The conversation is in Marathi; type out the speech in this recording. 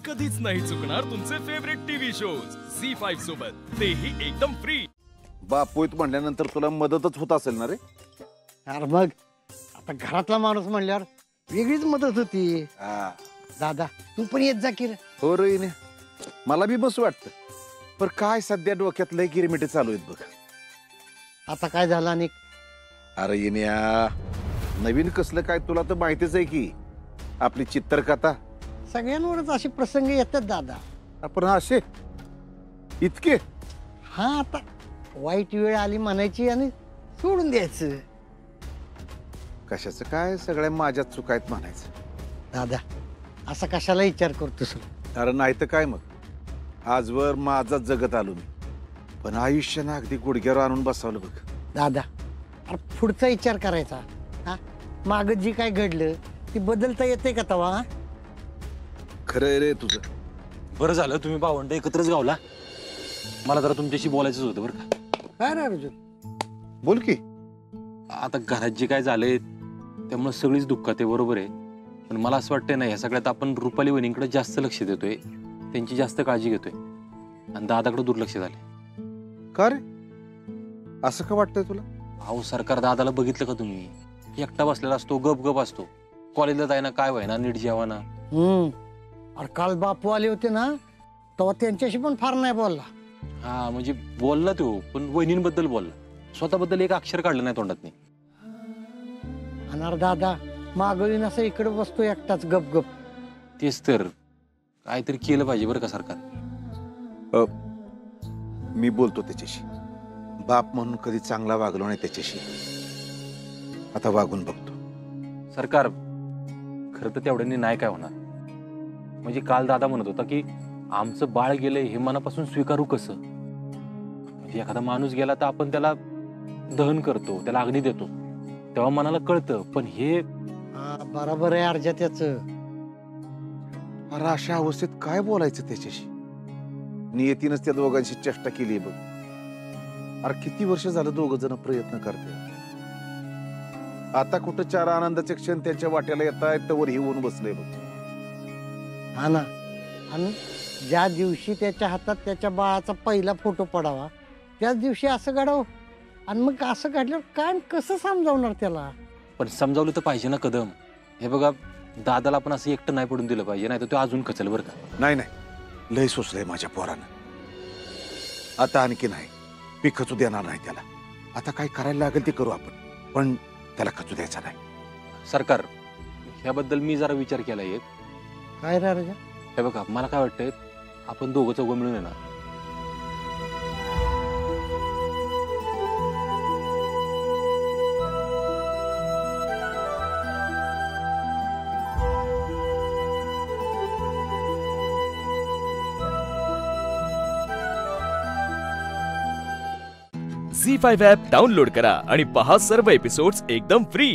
कधीच नाही चुकणार तुमचे फेवरेट टीव्ही शोज झी5 सोबत, तेही एकदम फ्री। बापोयत म्हणल्यानंतर तुला मदतच होत असेल ना रे? यार मग आता घरातला माणूस म्हणल्यावर वेगळीच मदत होती। दादा तू पण येत जा की रे। हो रे ने, मला बी बस वाटतं, पण काय सध्या डोक्यात लय गिरमिटे चालू आहेत बघ। आता काय झालं अनिक? अरे येण्या, नवीन कसलं काय तुला तर माहितीच आहे की आपली चित्रकथा। सगळ्यांवरच असे प्रसंग येतात दादा। आपण असे इतके हा, आता वाईट वेळ आली म्हणायची आणि सोडून द्यायचं। कशाचं काय, सगळ्या माझ्याच चुका आहेत म्हणायचं। दादा असा कशाला विचार करतोस? अरे नाही तर काय, मग आजवर माझा जगत आलो मी, पण आयुष्यानं अगदी गुडघ्यावर आणून बसवलं बघ। दादा अरे पुढचा विचार करायचा। हा, माग जी काय घडलं ती बदलता येते का तवा? खरंय रे तुझं। बरं झालं तुम्ही भावंड एकत्रच गावला, मला जरा तुमच्याशी बोलायचंच होतं बरं का। काय रे अर्जुन? बोल की। आता घरात जे काय झालंय त्यामुळे सगळीच दुःखात आहे, बरोबर आहे, पण मला असं वाटतंय ना, ह्या सगळ्यात आपण रुपाली वहिनींकडे जास्त लक्ष देतोय, त्यांची जास्त काळजी घेतोय आणि दादाकडे दुर्लक्ष झाले। का रे, असं का वाटतंय तुला? अहो सरकार दादाला बघितलं का तुम्ही? एकटा बसलेला असतो, गप गप असतो, कॉलेजला जायना, काय व्हायना, नीट जेवाना। अरे काल बापू आले होते ना, तेव्हा त्यांच्याशी पण फार नाही बोलला। हा म्हणजे बोलला तो, पण वहिनींबद्दल बोलला, स्वतःबद्दल एक अक्षर काढलं नाही तोंडात नाही। अनार दादा मागवीन असं इकडे बसतो एकटाच गप गप। तेच तर, काहीतरी केलं पाहिजे बरं का सरकार। मी बोलतो त्याच्याशी, बाप म्हणून कधी चांगला वागलो नाही त्याच्याशी, आता वागून बघतो। सरकार खरं तर तेवढ्यांनी नाही काय होणार, म्हणजे काल दादा म्हणत होता की आमचं बाळ गेलंय हे मनापासून स्वीकारू कसं? म्हणजे एखादा माणूस गेला तर आपण त्याला दहन करतो, त्याला अग्नी देतो, तेव्हा मनाला कळतं, पण हे बरोबर आहे अर्जा त्याच। अरे अशा अवस्थेत काय बोलायचं त्याच्याशी? नियतीनच त्या दोघांशी चेष्टा केली बघ। अरे किती वर्ष झालं दोघ जण प्रयत्न करते, आता कुठं चार आनंदाचे क्षण त्यांच्या वाट्याला येत आहेत तर वर येऊन बसले बघ। हा ना, आणि ज्या दिवशी त्याच्या हातात त्याच्या बाळाचा पहिला फोटो पडावा त्याच दिवशी असं घडावं, आणि मग असं घडल्यावर काय कसं समजावणार त्याला? पण समजावलं तर पाहिजे ना कदम। हे बघा, दादाला आपण असं एकटं नाही पडून दिलं पाहिजे, नाही तर तो अजून खचल बरं का। नाही नाही, लय सोसलंय माझ्या पोरानं, आता आणखी नाही, मी खचू देणार नाही त्याला। आता काय करायला लागेल ते करू आपण, पण त्याला खचू द्यायचा नाही। सरकार ह्याबद्दल मी जरा विचार केला एक। काय रे राजा? हे बघा, मला काय वाटतंय, आपण दोघं चौघं मिळून आहे ना, झी5 ॲप डाउनलोड करा आणि पहा सर्व एपिसोड्स एकदम फ्री।